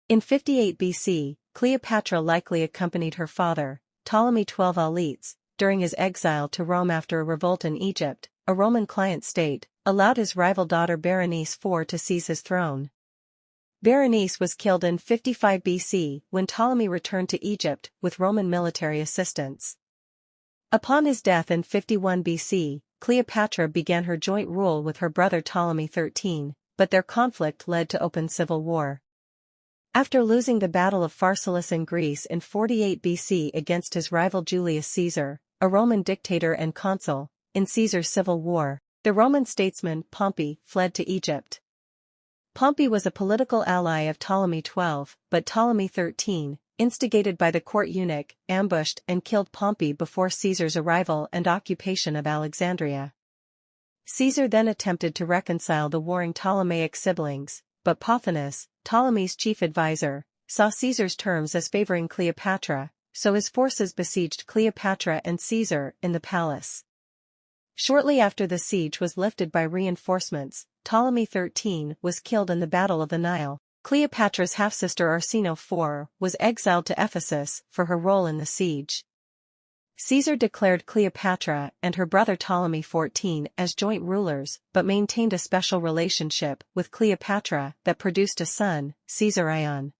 In 58 BC, Cleopatra likely accompanied her father, Ptolemy XII Auletes, during his exile to Rome after a revolt in Egypt, a Roman client state, allowed his rival daughter Berenice IV to seize his throne. Berenice was killed in 55 BC when Ptolemy returned to Egypt with Roman military assistance. Upon his death in 51 BC, Cleopatra began her joint rule with her brother Ptolemy XIII, but their conflict led to open civil war. After losing the Battle of Pharsalus in Greece in 48 BC against his rival Julius Caesar, a Roman dictator and consul, in Caesar's civil war, the Roman statesman Pompey fled to Egypt. Pompey was a political ally of Ptolemy XII, but Ptolemy XIII, instigated by the court eunuch, ambushed and killed Pompey before Caesar's arrival and occupation of Alexandria. Caesar then attempted to reconcile the warring Ptolemaic siblings, but Pothinus, Ptolemy's chief advisor, saw Caesar's terms as favoring Cleopatra, so his forces besieged Cleopatra and Caesar in the palace. Shortly after the siege was lifted by reinforcements, Ptolemy XIII was killed in the Battle of the Nile. Cleopatra's half-sister Arsinoe IV was exiled to Ephesus for her role in the siege. Caesar declared Cleopatra and her brother Ptolemy XIV as joint rulers but maintained a special relationship with Cleopatra that produced a son, Caesarion.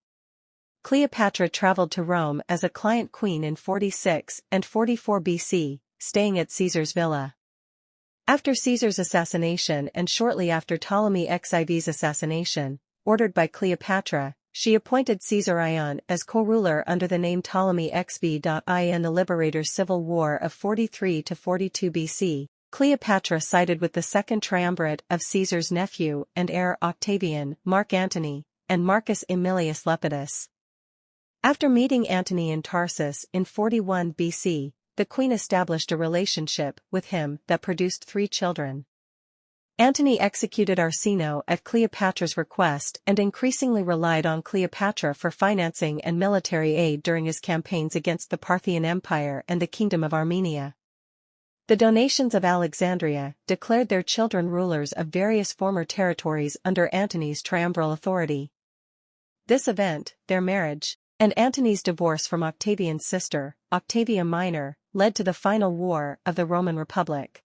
Cleopatra traveled to Rome as a client queen in 46 and 44 BC, staying at Caesar's villa. After Caesar's assassination and shortly after Ptolemy XIV's assassination, ordered by Cleopatra, she appointed Caesarion as co-ruler under the name Ptolemy XV. In the Liberator's Civil War of 43 to 42 BC, Cleopatra sided with the second triumvirate of Caesar's nephew and heir Octavian, Mark Antony, and Marcus Aemilius Lepidus. After meeting Antony in Tarsus in 41 BC, the queen established a relationship with him that produced 3 children. Antony executed Arsinoe at Cleopatra's request and increasingly relied on Cleopatra for financing and military aid during his campaigns against the Parthian Empire and the Kingdom of Armenia. The donations of Alexandria declared their children rulers of various former territories under Antony's triumviral authority. This event, their marriage, and Antony's divorce from Octavian's sister, Octavia Minor, led to the final war of the Roman Republic.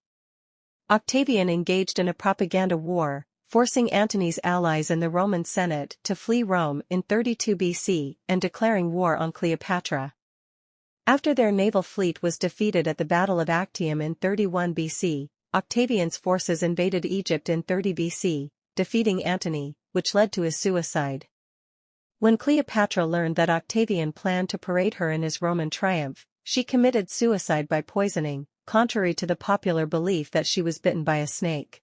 Octavian engaged in a propaganda war, forcing Antony's allies in the Roman Senate to flee Rome in 32 BC and declaring war on Cleopatra. After their naval fleet was defeated at the Battle of Actium in 31 BC, Octavian's forces invaded Egypt in 30 BC, defeating Antony, which led to his suicide. When Cleopatra learned that Octavian planned to parade her in his Roman triumph, she committed suicide by poisoning, contrary to the popular belief that she was bitten by a snake.